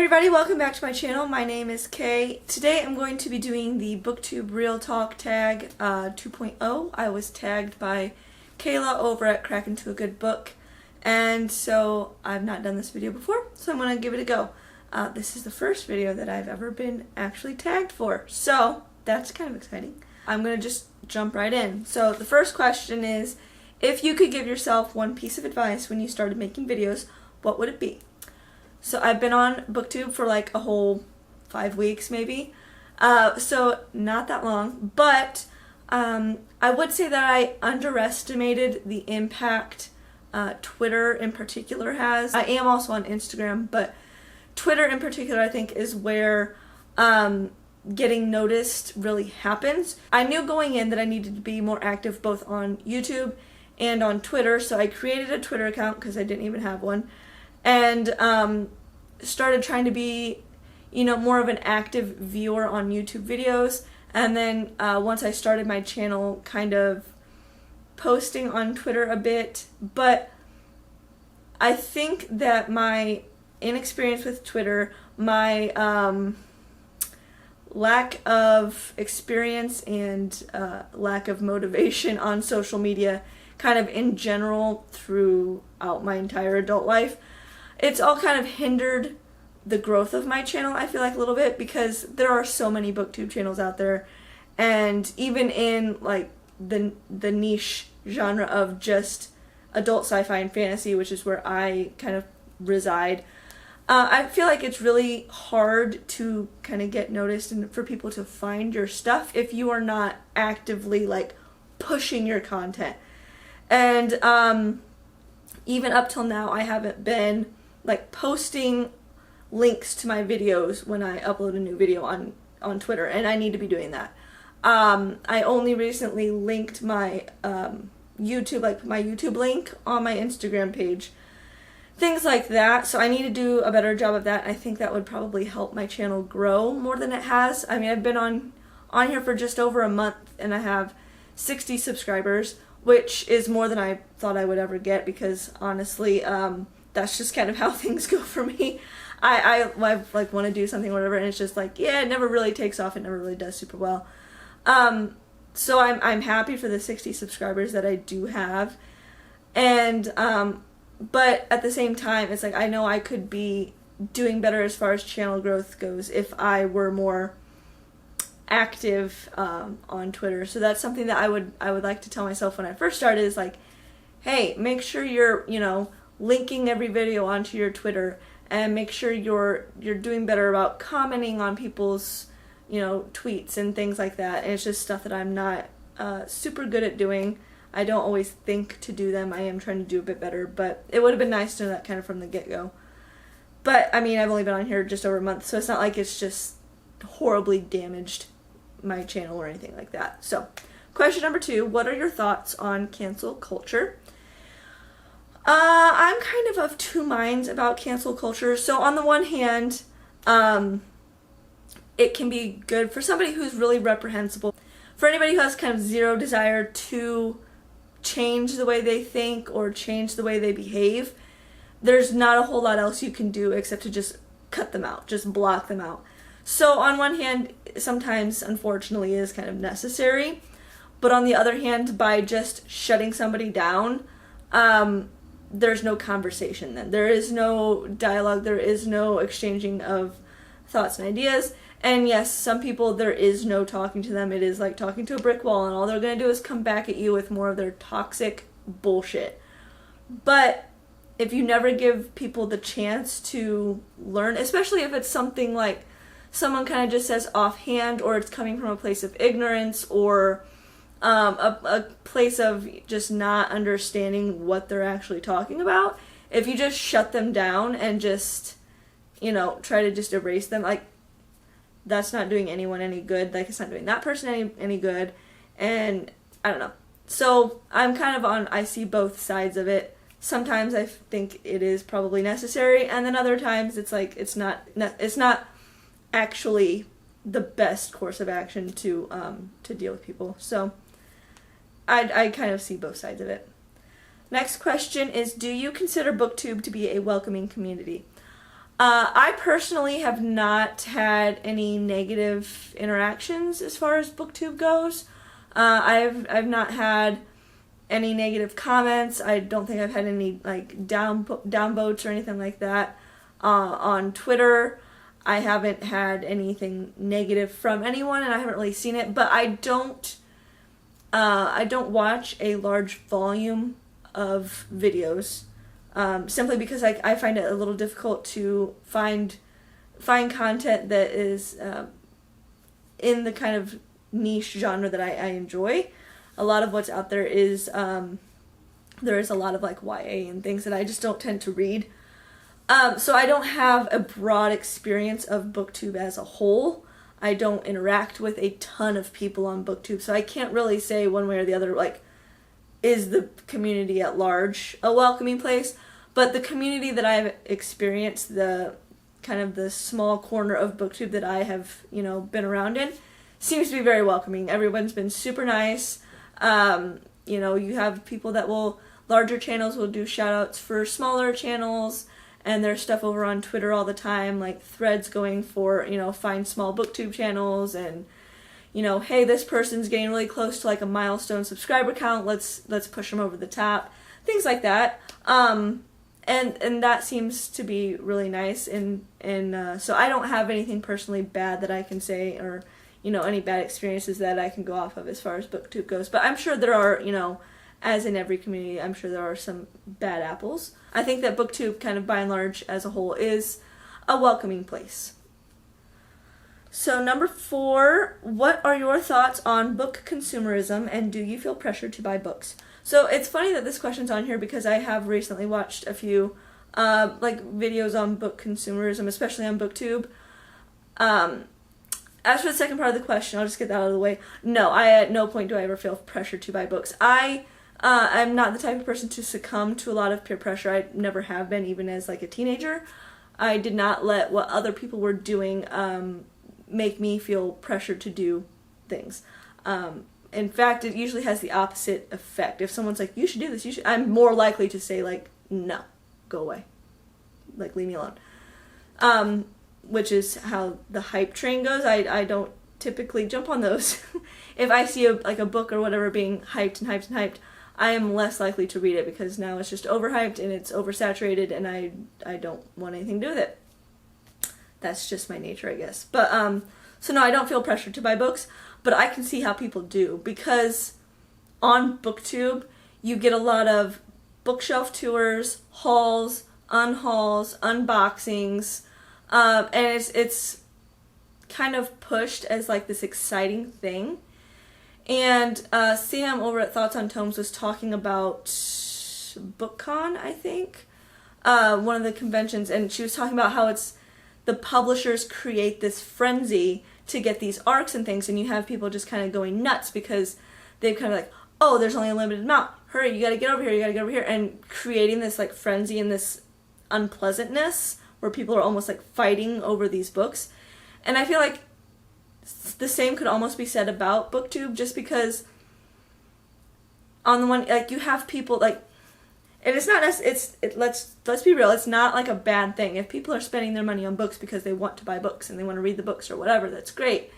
everybody, welcome back to my channel. My name is Kay. Today I'm going to be doing the BookTube Real Talk Tag 2.0. I was tagged by Kayla over at Crack Into a Good Book, and so I've not done this video before, so I'm going to give it a go. This is the first video that I've ever been actually tagged for, so that's kind of exciting. I'm going to just jump right in. So the first question is, if you could give yourself one piece of advice when you started making videos, what would it be? So I've been on BookTube for like a whole 5 weeks maybe, so not that long, but I would say that I underestimated the impact Twitter in particular has. I am also on Instagram, but Twitter in particular I think is where getting noticed really happens. I knew going in that I needed to be more active both on YouTube and on Twitter, so I created a Twitter account because I didn't even have one. And started trying to be, more of an active viewer on YouTube videos. And then once I started my channel, kind of posting on Twitter a bit. But I think that my inexperience with Twitter, my lack of experience and lack of motivation on social media, kind of in general throughout my entire adult life, it's all kind of hindered the growth of my channel, I feel like, a little bit, because there are so many BookTube channels out there, and even in like the niche genre of just adult sci-fi and fantasy, which is where I kind of reside, I feel like it's really hard to kind of get noticed and for people to find your stuff if you are not actively like pushing your content. And even up till now, I haven't been like posting links to my videos when I upload a new video on Twitter, and I need to be doing that. I only recently linked my YouTube, like my YouTube link on my Instagram page, things like that, so I need to do a better job of that. I think that would probably help my channel grow more than it has. I mean, I've been on here for just over a month, and I have 60 subscribers, which is more than I thought I would ever get, because honestly, that's just kind of how things go for me. I like want to do something or whatever, and it's just like, yeah, it never really takes off. It never really does super well. So I'm happy for the 60 subscribers that I do have, and but at the same time, it's like I know I could be doing better as far as channel growth goes if I were more active on Twitter. So that's something that I would like to tell myself when I first started, is like, hey, make sure you're linking every video onto your Twitter, and make sure you're doing better about commenting on people's tweets and things like that. And it's just stuff that I'm not super good at doing. I don't always think to do them. I am trying to do a bit better, but it would have been nice to know that kind of from the get-go. But I mean, I've only been on here just over a month, so it's not like it's just horribly damaged my channel or anything like that. So question number 2, what are your thoughts on cancel culture? I'm kind of two minds about cancel culture. So on the one hand, it can be good for somebody who's really reprehensible. For anybody who has kind of zero desire to change the way they think or change the way they behave, there's not a whole lot else you can do except to just cut them out, just block them out. So on one hand, sometimes, unfortunately, it is kind of necessary. But on the other hand, by just shutting somebody down, there's no conversation then. There is no dialogue. There is no exchanging of thoughts and ideas. And yes, some people, there is no talking to them. It is like talking to a brick wall, and all they're going to do is come back at you with more of their toxic bullshit. But if you never give people the chance to learn, especially if it's something like someone kind of just says offhand, or it's coming from a place of ignorance, or a place of just not understanding what they're actually talking about, if you just shut them down and just, try to just erase them, like, that's not doing anyone any good. Like, it's not doing that person any good, and I don't know. So I'm kind of I see both sides of it. Sometimes I think it is probably necessary, and then other times it's like it's not actually the best course of action to deal with people. So I kind of see both sides of it. Next question is, do you consider BookTube to be a welcoming community? I personally have not had any negative interactions as far as BookTube goes. I've not had any negative comments. I don't think I've had any like downvotes or anything like that. On Twitter, I haven't had anything negative from anyone, and I haven't really seen it. But I don't watch a large volume of videos, simply because I find it a little difficult to find content that is in the kind of niche genre that I enjoy. A lot of what's out there is there is a lot of like YA and things that I just don't tend to read. So I don't have a broad experience of BookTube as a whole. I don't interact with a ton of people on BookTube, so I can't really say one way or the other, like, is the community at large a welcoming place? But the community that I've experienced, the kind of the small corner of BookTube that I have, been around in, seems to be very welcoming. Everyone's been super nice. You have people that larger channels will do shout outs for smaller channels, and there's stuff over on Twitter all the time, like threads going for, find small BookTube channels, and, hey, this person's getting really close to like a milestone subscriber count, let's push them over the top, things like that. And that seems to be really nice, and so I don't have anything personally bad that I can say, or, any bad experiences that I can go off of as far as BookTube goes. But I'm sure there are, as in every community, I'm sure there are some bad apples. I think that BookTube, kind of by and large as a whole, is a welcoming place. So number 4, what are your thoughts on book consumerism, and do you feel pressured to buy books? So it's funny that this question's on here because I have recently watched a few videos on book consumerism, especially on BookTube. As for the second part of the question, I'll just get that out of the way. No, at no point do I ever feel pressured to buy books. I'm not the type of person to succumb to a lot of peer pressure. I never have been, even as like a teenager. I did not let what other people were doing make me feel pressured to do things. In fact, it usually has the opposite effect. If someone's like, you should do this, I'm more likely to say like, no, go away. Like, leave me alone. Which is how the hype train goes. I don't typically jump on those. If I see a book or whatever being hyped and hyped and hyped, I am less likely to read it because now it's just overhyped and it's oversaturated, and I don't want anything to do with it. That's just my nature, I guess. But so no, I don't feel pressured to buy books, but I can see how people do, because on BookTube you get a lot of bookshelf tours, hauls, unhauls, unboxings, and it's kind of pushed as like this exciting thing. And Sam over at Thoughts on Tomes was talking about BookCon, I think, one of the conventions, and she was talking about how it's the publishers create this frenzy to get these arcs and things, and you have people just kind of going nuts because they've kind of like, oh, there's only a limited amount, hurry, you gotta get over here, and creating this like frenzy and this unpleasantness where people are almost like fighting over these books. And I feel like the same could almost be said about BookTube, just because on the one, like, you have people like, and it's not let's be real, it's not like a bad thing. If people are spending their money on books because they want to buy books and they want to read the books or whatever, that's great.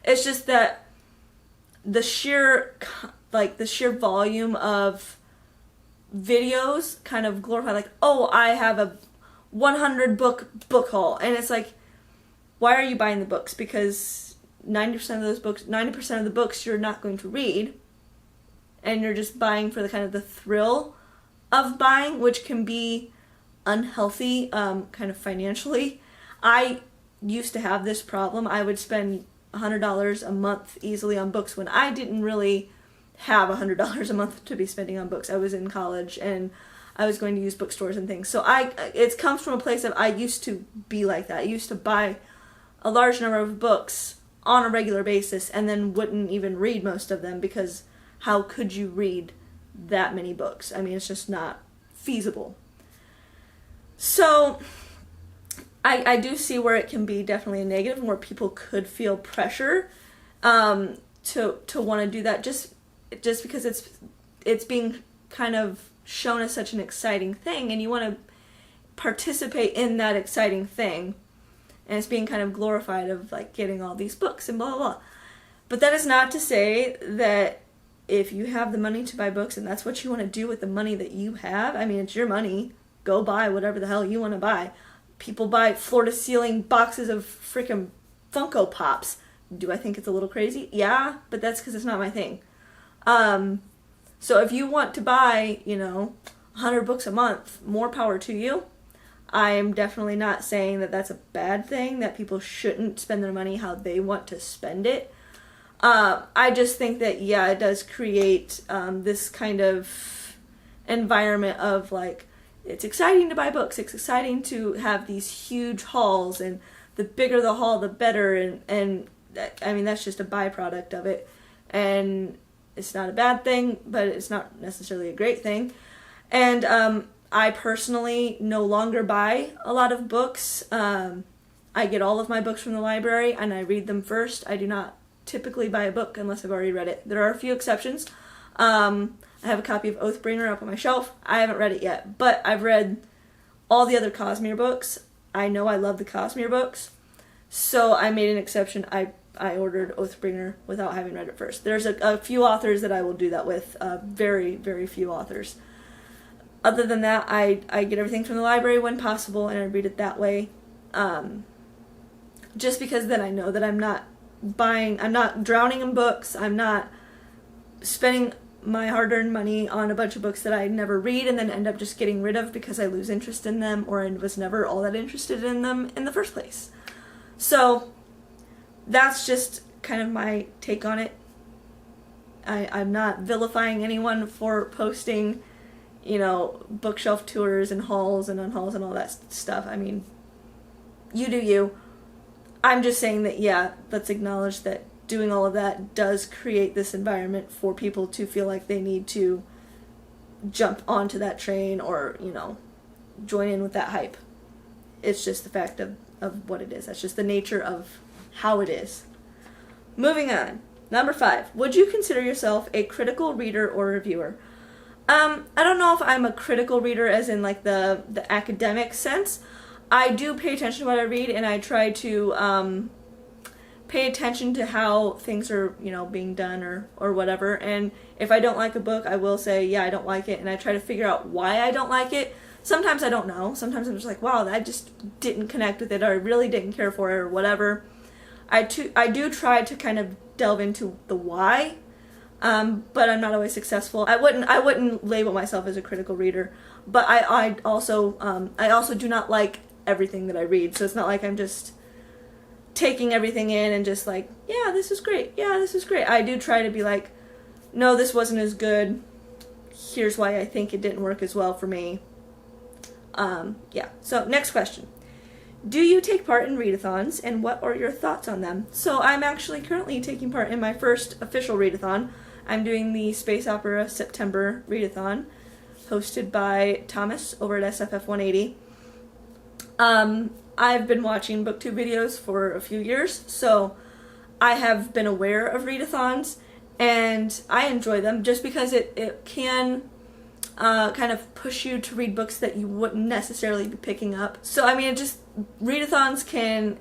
It's just that the sheer volume of videos kind of glorify, like, oh, I have a 100 book haul, and it's like, why are you buying the books? Because 90% of the books you're not going to read, and you're just buying for the kind of the thrill of buying, which can be unhealthy, kind of financially. I used to have this problem. I would spend $100 a month easily on books when I didn't really have $100 a month to be spending on books. I was in college and I was going to use bookstores and things. So it comes from a place of I used to be like that. I used to buy a large number of books on a regular basis and then wouldn't even read most of them, because how could you read that many books? I mean, it's just not feasible. So I do see where it can be definitely a negative, and where people could feel pressure to want to do that just because it's being kind of shown as such an exciting thing, and you want to participate in that exciting thing. And it's being kind of glorified of like getting all these books and blah, blah, blah. But that is not to say that if you have the money to buy books and that's what you want to do with the money that you have, I mean, it's your money. Go buy whatever the hell you want to buy. People buy floor-to-ceiling boxes of freaking Funko Pops. Do I think it's a little crazy? Yeah, but that's because it's not my thing. So if you want to buy, 100 books a month, more power to you. I am definitely not saying that that's a bad thing, that people shouldn't spend their money how they want to spend it. I just think that, yeah, it does create this kind of environment of, like, it's exciting to buy books, it's exciting to have these huge hauls, and the bigger the haul, the better, and I mean, that's just a byproduct of it, and it's not a bad thing, but it's not necessarily a great thing. And I personally no longer buy a lot of books. I get all of my books from the library, and I read them first. I do not typically buy a book unless I've already read it. There are a few exceptions. I have a copy of Oathbringer up on my shelf. I haven't read it yet, but I've read all the other Cosmere books. I know I love the Cosmere books, so I made an exception. I ordered Oathbringer without having read it first. There's a few authors that I will do that with, very, very few authors. Other than that, I get everything from the library when possible, and I read it that way. Just because then I know that I'm not drowning in books, I'm not spending my hard-earned money on a bunch of books that I never read and then end up just getting rid of because I lose interest in them, or I was never all that interested in them in the first place. So that's just kind of my take on it. I'm not vilifying anyone for posting, bookshelf tours and hauls and unhauls and all that stuff. I mean, you do you. I'm just saying that, yeah, let's acknowledge that doing all of that does create this environment for people to feel like they need to jump onto that train or, join in with that hype. It's just the fact of what it is. That's just the nature of how it is. Moving on. Number 5. Would you consider yourself a critical reader or reviewer? I don't know if I'm a critical reader as in like the academic sense. I do pay attention to what I read, and I try to pay attention to how things are, being done or whatever. And if I don't like a book, I will say, yeah, I don't like it, and I try to figure out why I don't like it. Sometimes I don't know. Sometimes I'm just like, wow, I just didn't connect with it, or I really didn't care for it, or whatever. I do try to kind of delve into the why, but I'm not always successful. I wouldn't label myself as a critical reader, but I also do not like everything that I read, so it's not like I'm just taking everything in and just like, yeah, this is great, yeah, this is great. I do try to be like, no, this wasn't as good, here's why I think it didn't work as well for me. Yeah, so next question. Do you take part in Readathons, and what are your thoughts on them? So I'm actually currently taking part in my first official Readathon. I'm doing the Space Opera September Readathon, hosted by Thomas over at SFF 180. I've been watching BookTube videos for a few years, so I have been aware of Readathons, and I enjoy them just because it can kind of push you to read books that you wouldn't necessarily be picking up. So I mean, Readathons can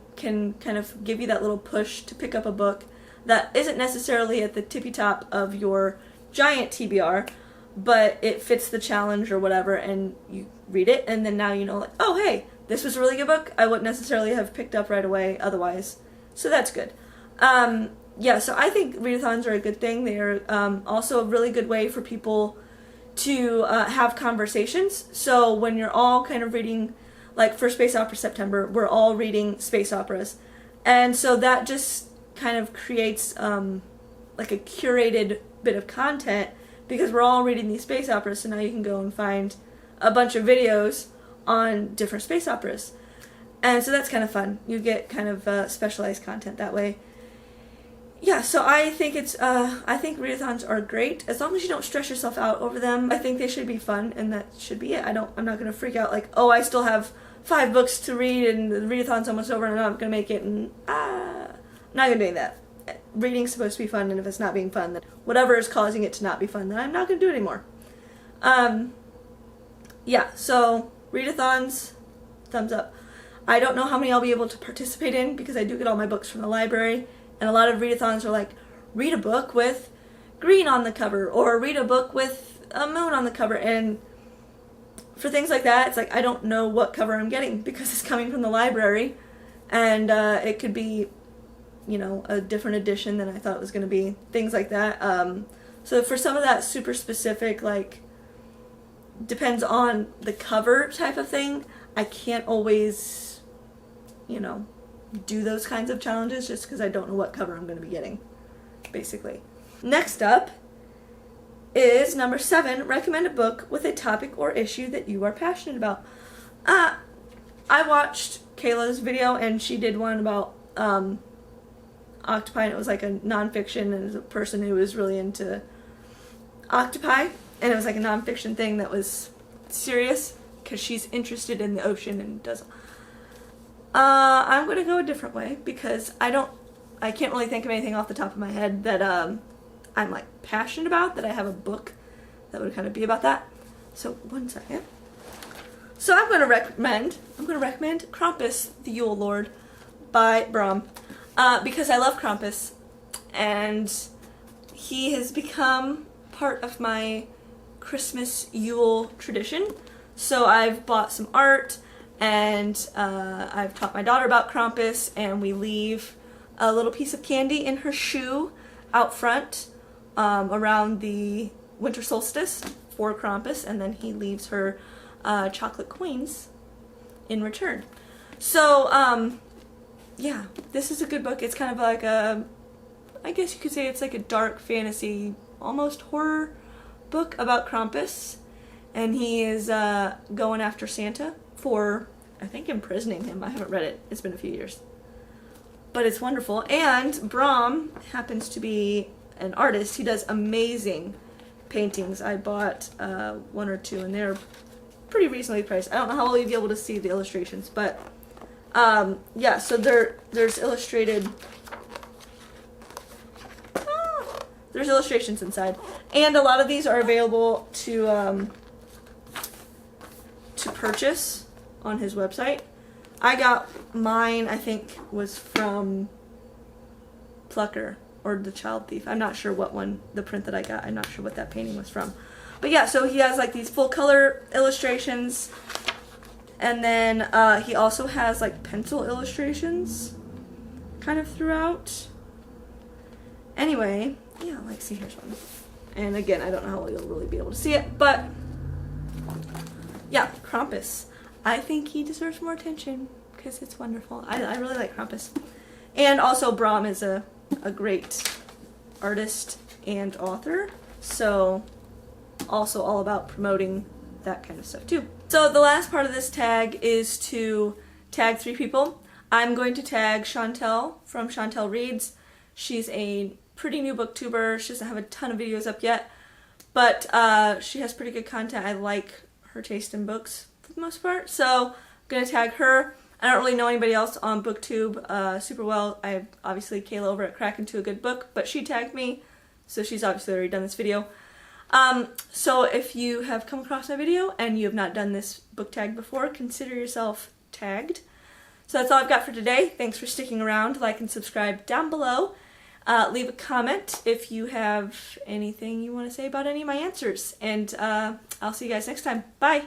kind of give you that little push to pick up a book that isn't necessarily at the tippy top of your giant TBR, but it fits the challenge or whatever, and you read it, and then now like, oh hey, this was a really good book. I wouldn't necessarily have picked up right away otherwise, so that's good. Yeah, so I think Readathons are a good thing. They are also a really good way for people to have conversations. So when you're all kind of reading, like for Space Opera September, we're all reading space operas, and so that just kind of creates like a curated bit of content because we're all reading these space operas. So now you can go and find a bunch of videos on different space operas, and so that's kind of fun. You get kind of specialized content that way. Yeah, so I think I think Readathons are great as long as you don't stress yourself out over them. I think they should be fun, and that should be it. I'm not gonna freak out like, oh, I still have 5 books to read and the Readathon's almost over and I'm not gonna make it, and I'm not gonna do that. Reading's supposed to be fun, and if it's not being fun, then whatever is causing it to not be fun, then I'm not gonna do it anymore. Yeah, so Readathons, thumbs up. I don't know how many I'll be able to participate in because I do get all my books from the library, and a lot of readathons are like, read a book with green on the cover, or read a book with a moon on the cover, and for things like that, it's like I don't know what cover I'm getting because it's coming from the library, and it could be, you know, a different edition than I thought it was going to be, things like that. So for some of that super specific, like, depends on the cover type of thing, I can't always, you know, do those kinds of challenges just because I don't know what cover I'm going to be getting, basically. Next up is number 7, recommend a book with a topic or issue that you are passionate about. I watched Kayla's video, and she did one about octopi, and it was like a nonfiction, and it was a person who was really into octopi, and it was like a nonfiction thing that was serious because she's interested in the ocean and does. I'm going to go a different way because I can't really think of anything off the top of my head that I'm like passionate about, that I have a book that would kind of be about that. So one second. So I'm going to recommend Krampus, the Yule Lord by Brom, because I love Krampus, and he has become part of my Christmas Yule tradition. So I've bought some art, and I've taught my daughter about Krampus, and we leave a little piece of candy in her shoe out front around the winter solstice for Krampus, and then he leaves her chocolate coins in return. So yeah, this is a good book. It's kind of like a, I guess you could say it's like a dark fantasy, almost horror book about Krampus, and he is going after Santa for, I think, imprisoning him. I haven't read it. It's been a few years. But it's wonderful. And Brom happens to be an artist. He does amazing paintings. I bought 1 or 2, and they're pretty reasonably priced. I don't know how well you'll be able to see the illustrations, but yeah, so there's illustrated, there's illustrations inside, and a lot of these are available to purchase on his website. I got mine, I think, was from Plucker or The Child Thief. I'm not sure what one, the print that I got, I'm not sure what that painting was from. But yeah, so he has like these full color illustrations, and then he also has like pencil illustrations kind of throughout. Anyway, yeah, like, see, here's one. And again, I don't know how well you'll really be able to see it, but yeah, Krampus. I think he deserves more attention because it's wonderful. I really like Krampus. And also Brom is a great artist and author, so also all about promoting that kind of stuff too. So the last part of this tag is to tag 3 people. I'm going to tag Shontelle from Shontelle Reads. She's a pretty new booktuber. She doesn't have a ton of videos up yet, but she has pretty good content. I like her taste in books for the most part, so I'm going to tag her. I don't really know anybody else on BookTube super well. I have obviously Kayla over at Crack Into a Good Book, but she tagged me, so she's obviously already done this video. So if you have come across my video and you have not done this book tag before, consider yourself tagged. So that's all I've got for today. Thanks for sticking around. Like and subscribe down below. Leave a comment if you have anything you want to say about any of my answers. And I'll see you guys next time. Bye!